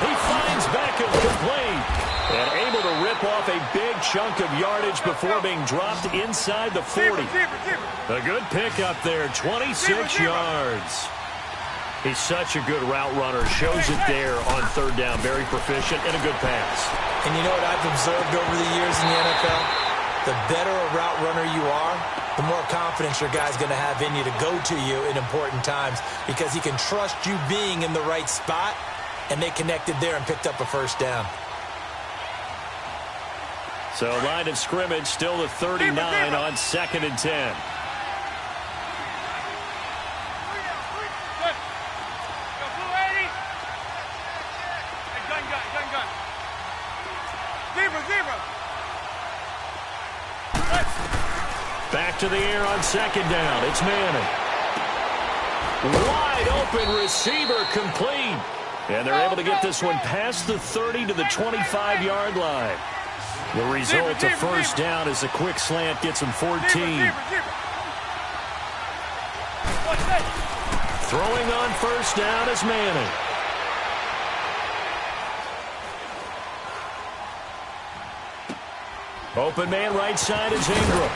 He finds Beckham complete. And able to rip off a big chunk of yardage before being dropped inside the 40. A good pickup there, 26 yards. He's such a good route runner. Shows it there on third down. Very proficient and a good pass. And you know what I've observed over the years in the NFL? The better a route runner you are, the more confidence your guy's going to have in you to go to you in important times because he can trust you being in the right spot, and they connected there and picked up a first down. So line of scrimmage still the 39 on 2nd and 10. Back to the air on 2nd down. It's Manning. Wide open receiver complete. And they're able to get this one past the 30 to the 25-yard line. The result, a first down as a quick slant gets him 14. Throwing on first down is Manning. Open man right side is Ingram.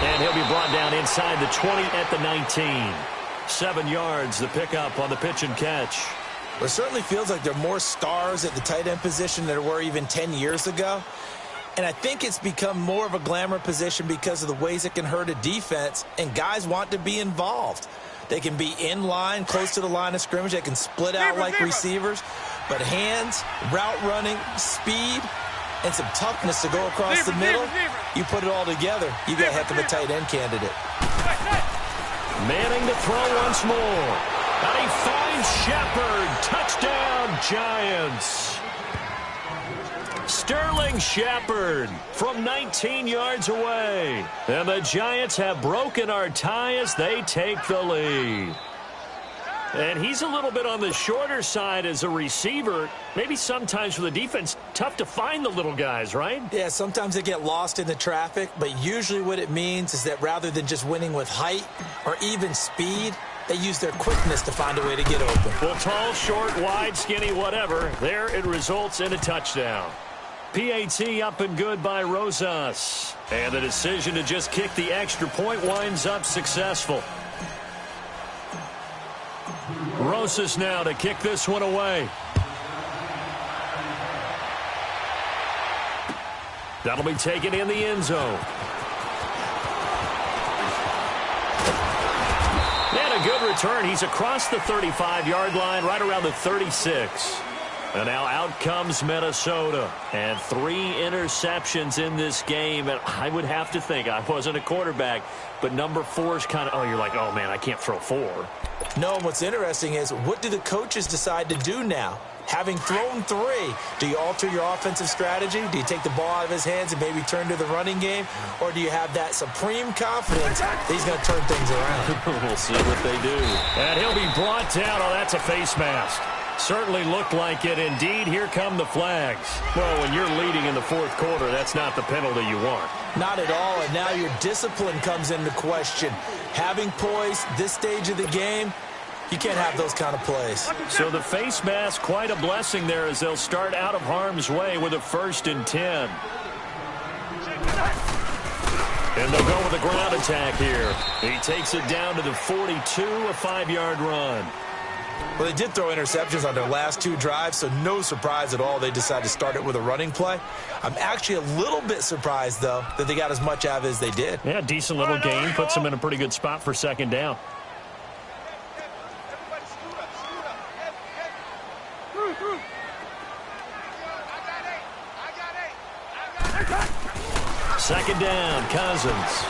And he'll be brought down inside the 20 at the 19. 7 yards, the pickup on the pitch and catch. Well, it certainly feels like there are more stars at the tight end position than there were even 10 years ago. And I think it's become more of a glamour position because of the ways it can hurt a defense, and guys want to be involved. They can be in line, close to the line of scrimmage. They can split out like receivers. But hands, route running, speed, and some toughness to go across the middle. You put it all together, you got a heck of a tight end candidate. Manning to throw once more. And he finds Shepard. Touchdown, Giants. Sterling Shepard from 19 yards away. And the Giants have broken our tie as they take the lead. And he's a little bit on the shorter side as a receiver. Maybe sometimes for the defense, tough to find the little guys, right? Yeah, sometimes they get lost in the traffic, but usually what it means is that rather than just winning with height or even speed, they use their quickness to find a way to get open. Well, tall, short, wide, skinny, whatever, there it results in a touchdown. PAT up and good by Rosas. And the decision to just kick the extra point winds up successful. Rosas now to kick this one away. That'll be taken in the end zone. And a good return. He's across the 35-yard line, right around the 36. And now out comes Minnesota. And 3 interceptions in this game. And I would have to think, I wasn't a quarterback, but number 4 is kind of, you're like, oh, man, I can't throw 4. No, what's interesting is what do the coaches decide to do now? Having thrown 3, do you alter your offensive strategy? Do you take the ball out of his hands and maybe turn to the running game? Or do you have that supreme confidence that he's going to turn things around? We'll see what they do. And he'll be brought down. Oh, that's a face mask. Certainly looked like it. Indeed, here come the flags. Well, when you're leading in the 4th quarter, that's not the penalty you want. Not at all, and now your discipline comes into question. Having poise this stage of the game, you can't have those kind of plays. So the face mask, quite a blessing there as they'll start out of harm's way with a 1st and 10. And they'll go with a ground attack here. He takes it down to the 42, a 5-yard run. Well, they did throw interceptions on their last 2 drives, so no surprise at all they decided to start it with a running play. I'm actually a little bit surprised, though, that they got as much out of it as they did. Yeah, decent little gain. Puts them in a pretty good spot for 2nd down. Second down, Cousins.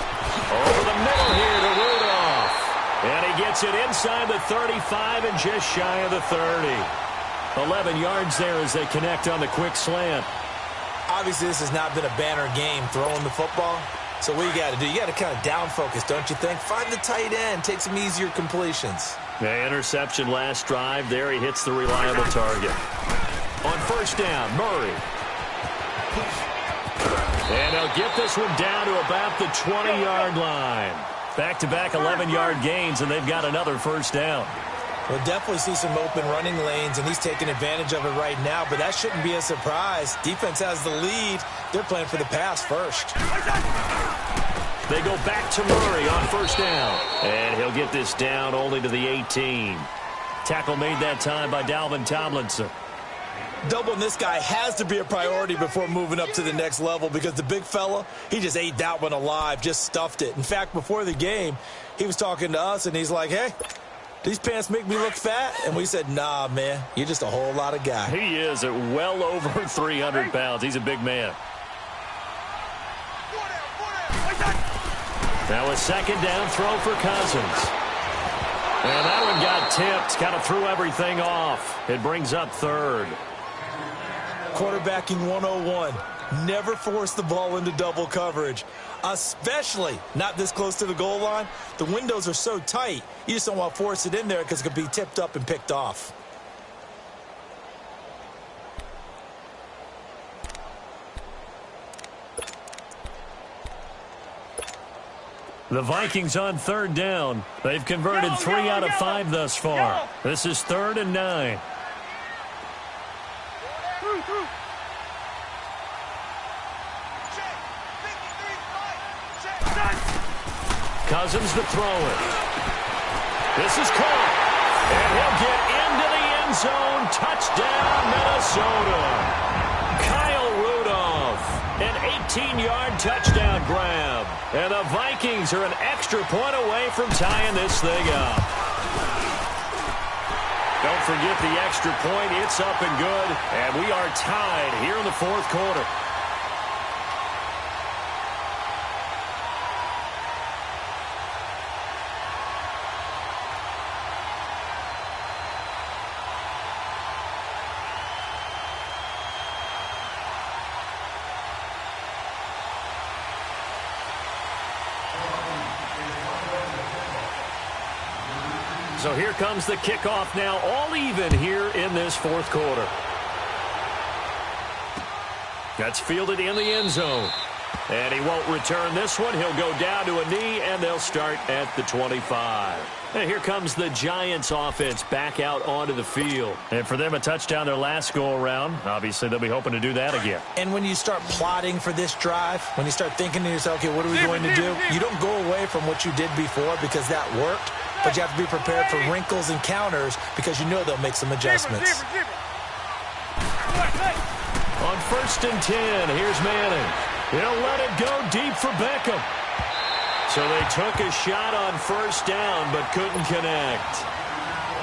Over the middle here to Rudolph. And he gets it inside the 35 and just shy of the 30. 11 yards there as they connect on the quick slant. Obviously, this has not been a banner game throwing the football. So what you got to do, you got to kind of down focus, don't you think? Find the tight end, take some easier completions. The interception last drive. There he hits the reliable target. On 1st down, Murray. And they'll get this one down to about the 20-yard line. Back-to-back 11-yard gains, and they've got another 1st down. We'll definitely see some open running lanes, and he's taking advantage of it right now, but that shouldn't be a surprise. Defense has the lead. They're playing for the pass first. They go back to Murray on 1st down. And he'll get this down only to the 18. Tackle made that time by Dalvin Tomlinson. Doubling this guy has to be a priority before moving up to the next level because the big fella, he just ate that one alive, just stuffed it. In fact, before the game, he was talking to us, and he's like, hey, these pants make me look fat? And we said, nah, man, you're just a whole lot of guy. He is at well over 300 pounds. He's a big man. Now a 2nd down throw for Cousins. And that one got tipped, kind of threw everything off. It brings up 3rd. Quarterbacking 101. Never force the ball into double coverage, especially not this close to the goal line. The windows are so tight, you just don't want to force it in there because it could be tipped up and picked off. The Vikings on 3rd down. They've converted 3 out of 5 thus far. This is 3rd and 9. Cousins to throw it. This is caught. And he'll get into the end zone. Touchdown, Minnesota. Kyle Rudolph. An 18-yard touchdown grab. And the Vikings are an extra point away from tying this thing up. Don't forget the extra point. It's up and good. And we are tied here in the 4th quarter. So here comes the kickoff now, all even here in this fourth quarter. That's fielded in the end zone. And he won't return this one. He'll go down to a knee, and they'll start at the 25. And here comes the Giants offense back out onto the field. And for them, a touchdown their last go-around. Obviously, they'll be hoping to do that again. And when you start plotting for this drive, when you start thinking to yourself, okay, what are we going to do? You don't go away from what you did before because that worked, but you have to be prepared for wrinkles and counters because you know they'll make some adjustments. On 1st and 10, here's Manning. He'll let it go deep for Beckham. So they took a shot on 1st down, but couldn't connect.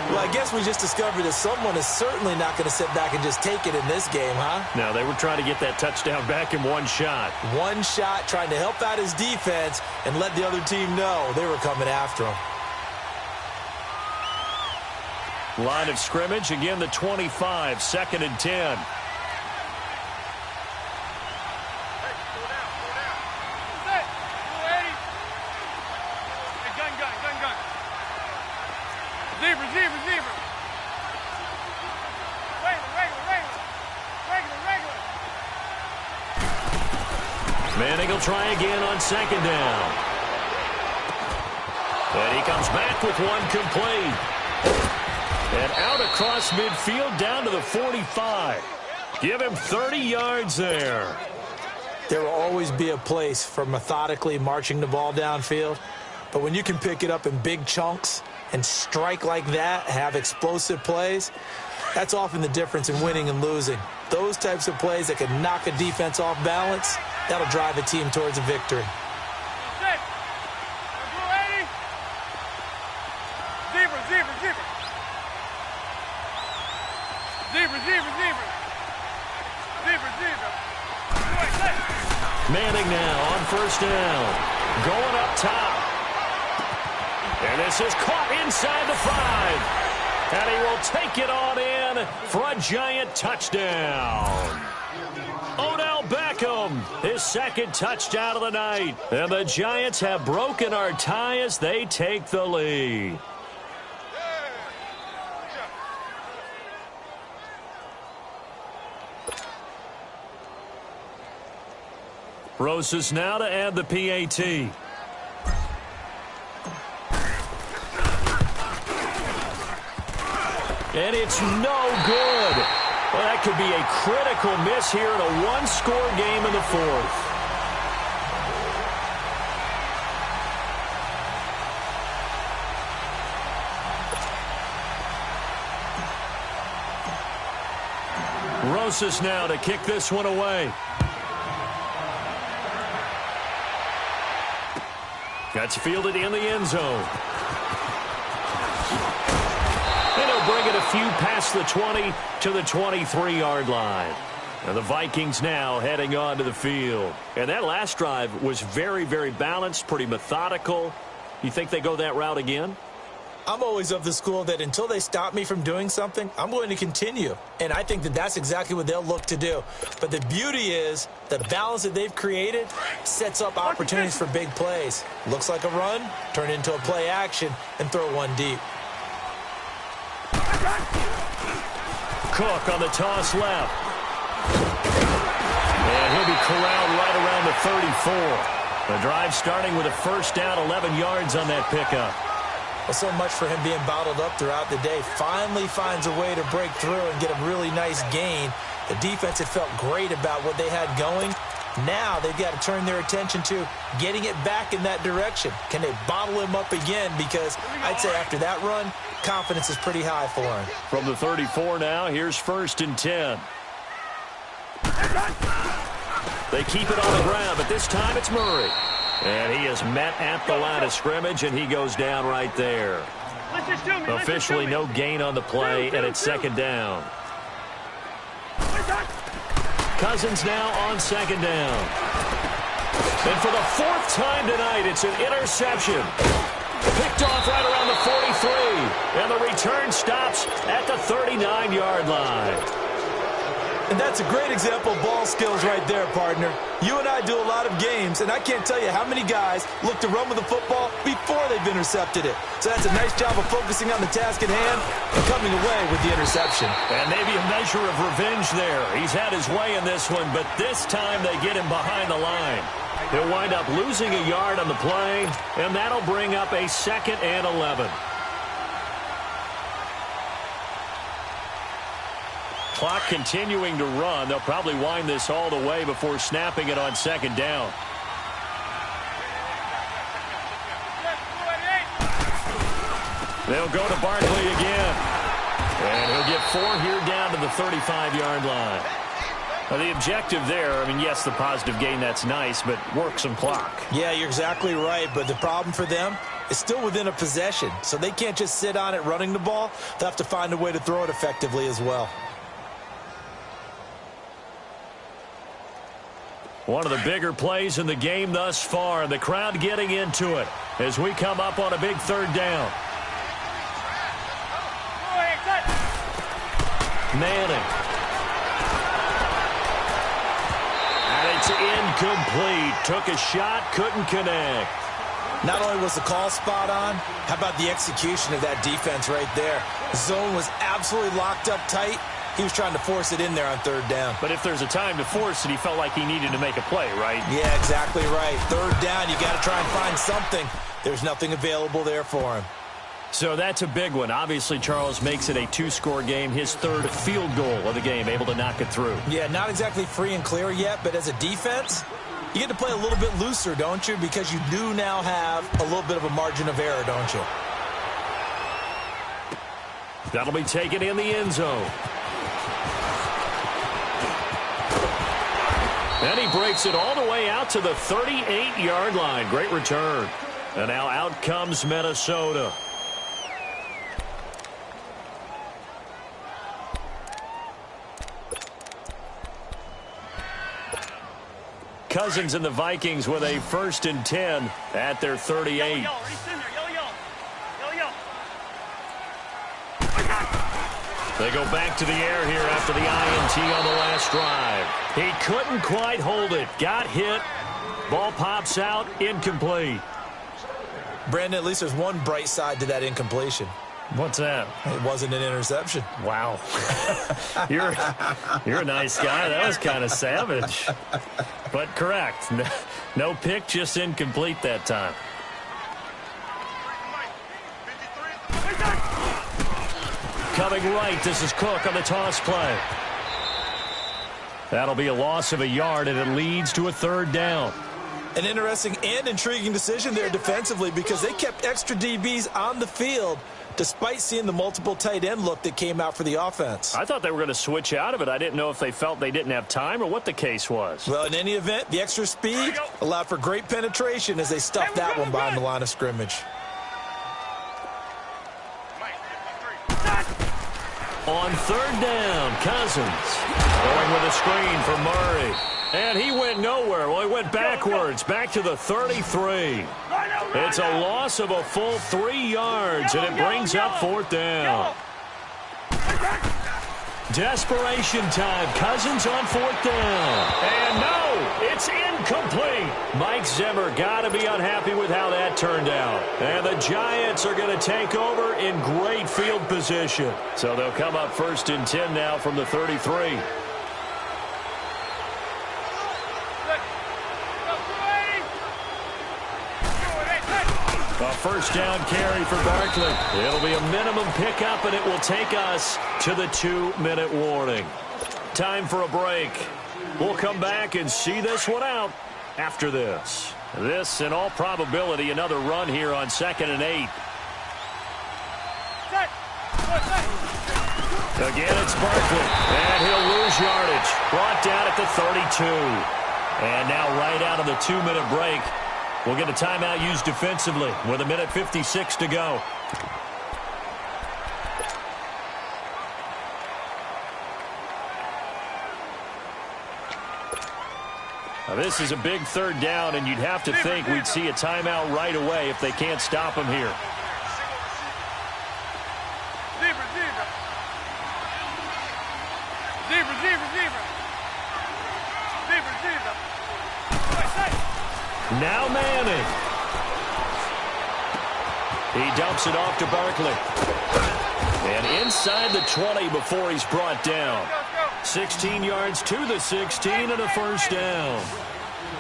Well, I guess we just discovered that someone is certainly not going to sit back and just take it in this game, huh? No, they were trying to get that touchdown back in one shot. One shot, trying to help out his defense and let the other team know they were coming after him. Line of scrimmage, again the 25, 2nd and 10. Manning will try again on 2nd down. And he comes back with one complete. And out across midfield down to the 45. Give him 30 yards there. There will always be a place for methodically marching the ball downfield. But when you can pick it up in big chunks and strike like that, have explosive plays, that's often the difference in winning and losing. Those types of plays that can knock a defense off balance, that'll drive a team towards a victory. Manning now on 1st down. Going up top. And this is caught inside the 5. And he will take it on in for a Giant touchdown. Odell Beckham, his 2nd touchdown of the night. And the Giants have broken our tie as they take the lead. Rosas now to add the PAT. And it's no good. Well, that could be a critical miss here in a one-score game in the 4th. Rosas now to kick this one away. That's fielded in the end zone. And he'll bring it a few past the 20 to the 23-yard line. And the Vikings now heading onto the field. And that last drive was very, very balanced, pretty methodical. You think they go that route again? I'm always of the school that until they stop me from doing something, I'm going to continue. And I think that that's exactly what they'll look to do. But the beauty is the balance that they've created sets up opportunities for big plays. Looks like a run, turn into a play action, and throw one deep. Cook on the toss left. And he'll be corralled right around the 34. The drive starting with a 1st down, 11 yards on that pickup. Well, so much for him being bottled up throughout the day. Finally finds a way to break through and get a really nice gain. The defense had felt great about what they had going. Now they've got to turn their attention to getting it back in that direction. Can they bottle him up again? Because I'd say after that run, confidence is pretty high for him. From the 34 now, here's 1st and 10. They keep it on the ground, but this time it's Murray. And he is met at the line of scrimmage, and he goes down right there. Officially no gain on the play, and it's 2nd down. Cousins now on 2nd down. And for the 4th time tonight, it's an interception. Picked off right around the 43. And the return stops at the 39-yard line. And that's a great example of ball skills right there, partner. You and I do a lot of games, and I can't tell you how many guys look to run with the football before they've intercepted it. So that's a nice job of focusing on the task at hand and coming away with the interception. And maybe a measure of revenge there. He's had his way in this one, but this time they get him behind the line. He'll wind up losing a yard on the play, and that'll bring up a 2nd and 11. Clock continuing to run. They'll probably wind this all the way before snapping it on 2nd down. They'll go to Barkley again. And he'll get 4 here down to the 35-yard line. Now, the objective there, I mean, yes, the positive gain, that's nice, but work some clock. Yeah, you're exactly right, but the problem for them is still within a possession, so they can't just sit on it running the ball. They'll have to find a way to throw it effectively as well. One of the bigger plays in the game thus far, and the crowd getting into it as we come up on a big 3rd down. Manning. And it's incomplete. Took a shot, couldn't connect. Not only was the call spot on, how about the execution of that defense right there? The zone was absolutely locked up tight. He was trying to force it in there on 3rd down. But if there's a time to force it, he felt like he needed to make a play, right? Yeah, exactly right. 3rd down, you got to try and find something. There's nothing available there for him. So that's a big one. Obviously, Charles makes it a 2-score game. His 3rd field goal of the game, able to knock it through. Yeah, not exactly free and clear yet, but as a defense, you get to play a little bit looser, don't you? Because you do now have a little bit of a margin of error, don't you? That'll be taken in the end zone. And he breaks it all the way out to the 38-yard line. Great return. And now out comes Minnesota. Cousins and the Vikings with a 1st and 10 at their 38. They go back to the air here after the INT on the last drive. He couldn't quite hold it. Got hit. Ball pops out. Incomplete. Brandon, at least there's one bright side to that incompletion. What's that? It wasn't an interception. Wow. You're a nice guy. That was kind of savage. But correct. No pick, just incomplete that time. Coming right, this is Cook on the toss play. That'll be a loss of a yard, and it leads to a 3rd down. An interesting and intriguing decision there defensively because they kept extra DBs on the field despite seeing the multiple tight end look that came out for the offense. I thought they were going to switch out of it. I didn't know if they felt they didn't have time or what the case was. Well, in any event, the extra speed allowed for great penetration as they stuffed that one behind the line of scrimmage. On 3rd down, Cousins going with a screen for Murray. And he went nowhere. Well, he went backwards, back to the 33. It's a loss of a full 3 yards, and it brings up 4th down. Desperation time. Cousins on 4th down. And no, it's incomplete. Mike Zimmer got to be unhappy with how that turned out. And the Giants are going to take over in great field position. So they'll come up 1st and 10 now from the 33. A 1st down carry for Barkley. It'll be a minimum pickup, and it will take us to the 2-minute warning. Time for a break. We'll come back and see this one out after this. This, in all probability, another run here on 2nd and 8. Again, it's Barkley, and he'll lose yardage. Brought down at the 32. And now right out of the 2-minute break, we'll get a timeout used defensively with 1:56 to go. Now this is a big 3rd down, and you'd have to think we'd see a timeout right away if they can't stop him here. Zebra. Now Manning. He dumps it off to Barkley. And inside the 20 before he's brought down. 16 yards to the 16 and a first down.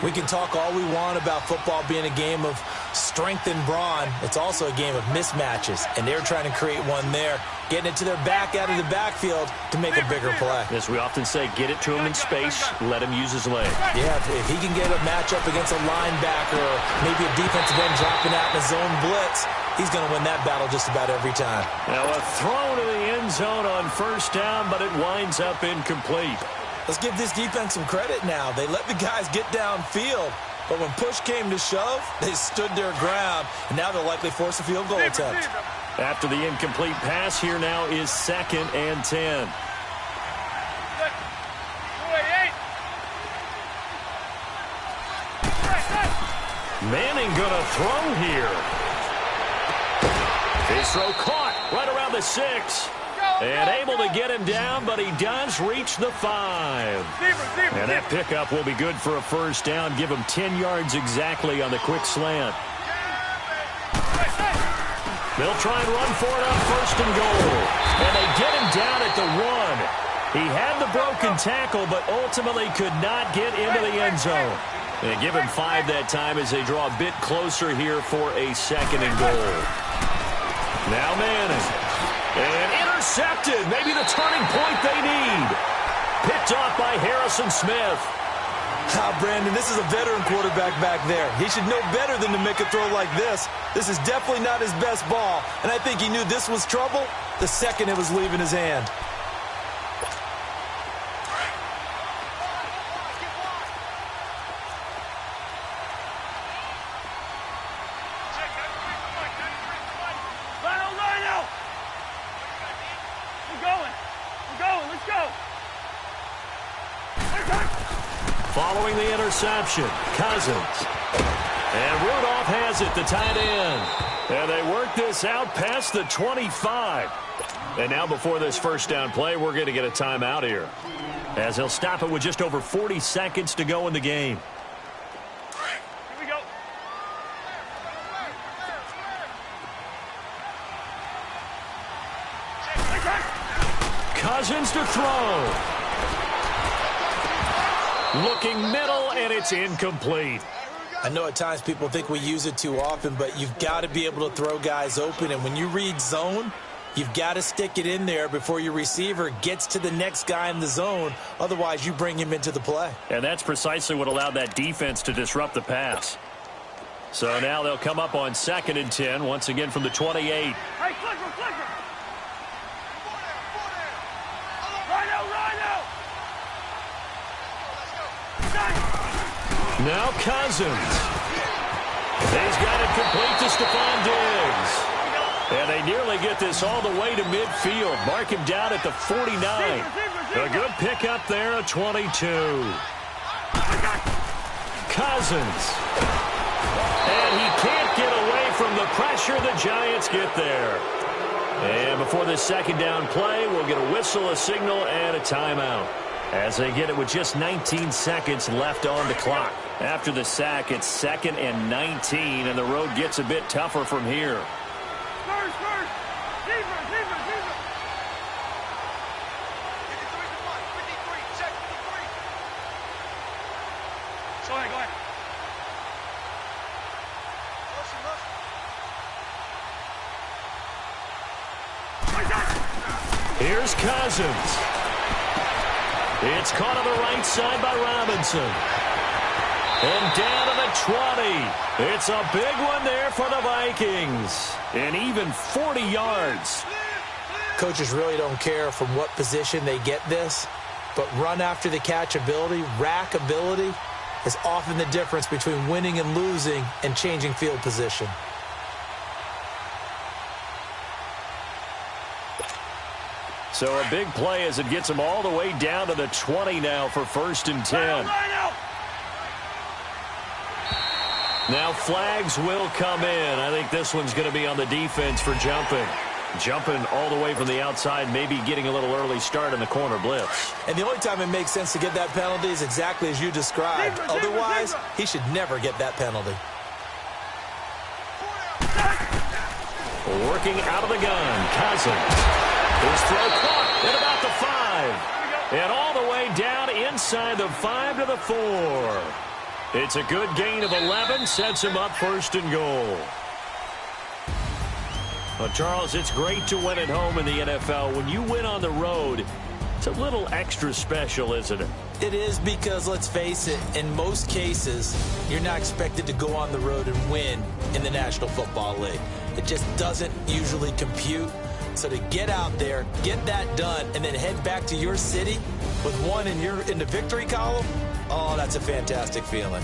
We can talk all we want about football being a game of strength and brawn. It's also a game of mismatches, and they're trying to create one there, getting it to their back out of the backfield to make a bigger play. As we often say, get it to him in space, let him use his leg. Yeah, if he can get a matchup against a linebacker or maybe a defensive end dropping out in a zone blitz, he's going to win that battle just about every time. Now a throw to the end zone on first down, but it winds up incomplete. Let's give this defense some credit now. They let the guys get downfield, but when push came to shove, they stood their ground, and now they'll likely force a field goal attempt. After the incomplete pass, here now is 2nd and 10. Manning gonna throw here. His throw caught right around the 6. And able to get him down, but he does reach the 5. And that pickup will be good for a first down. Give him 10 yards exactly on the quick slant. They'll try and run for it on 1st and goal. And they get him down at the 1. He had the broken tackle, but ultimately could not get into the end zone. They give him 5 that time as they draw a bit closer here for a 2nd and goal. Now Manning. And intercepted. Maybe the turning point they need. Picked off by Harrison Smith. Brandon, this is a veteran quarterback back there. He should know better than to make a throw like this. This is definitely not his best ball. And I think he knew this was trouble the second it was leaving his hand. Following the interception, Cousins. And Rudolph has it, the tight end. And they work this out past the 25. And now before this first down play, we're going to get a timeout here, as he'll stop it with just over 40 seconds to go in the game. Here we go. Cousins to throw. Looking middle, and it's incomplete. I know at times people think we use it too often, but you've got to be able to throw guys open. And when you read zone, you've got to stick it in there before your receiver gets to the next guy in the zone. Otherwise, you bring him into the play. And that's precisely what allowed that defense to disrupt the pass. So now they'll come up on 2nd and 10, once again from the 28. Hey, clicker. Rhino. Now Cousins. He's got it complete to Stephon Diggs. And they nearly get this all the way to midfield. Mark him down at the 49. A good pickup there at 22. Cousins. And he can't get away from the pressure. The Giants get there. And before this 2nd down play, we'll get a whistle, a signal, and a timeout, as they get it with just 19 seconds left on the clock. After the sack, it's 2nd and 19, and the road gets a bit tougher from here. First. Deeper. Go ahead. Here's Cousins. It's caught on the right side by Robinson. And down to the 20. It's a big one there for the Vikings. And even 40 yards. Coaches really don't care from what position they get this, but run after the catch ability, rack ability, is often the difference between winning and losing and changing field position. So a big play as it gets them all the way down to the 20 now for 1st and 10. Now flags will come in. I think this one's going to be on the defense for jumping. Jumping all the way from the outside, maybe getting a little early start in the corner blitz. And the only time it makes sense to get that penalty is exactly as you described. Otherwise, he should never get that penalty. Working out of the gun, Cousins. His throw caught at about the 5. And all the way down inside the 5 to the 4. It's a good gain of 11, sets him up 1st and goal. Well, Charles, it's great to win at home in the NFL. When you win on the road, it's a little extra special, isn't it? It is because, let's face it, in most cases, you're not expected to go on the road and win in the National Football League. It just doesn't usually compute. So to get out there, get that done, and then head back to your city with one in the victory column, oh, that's a fantastic feeling.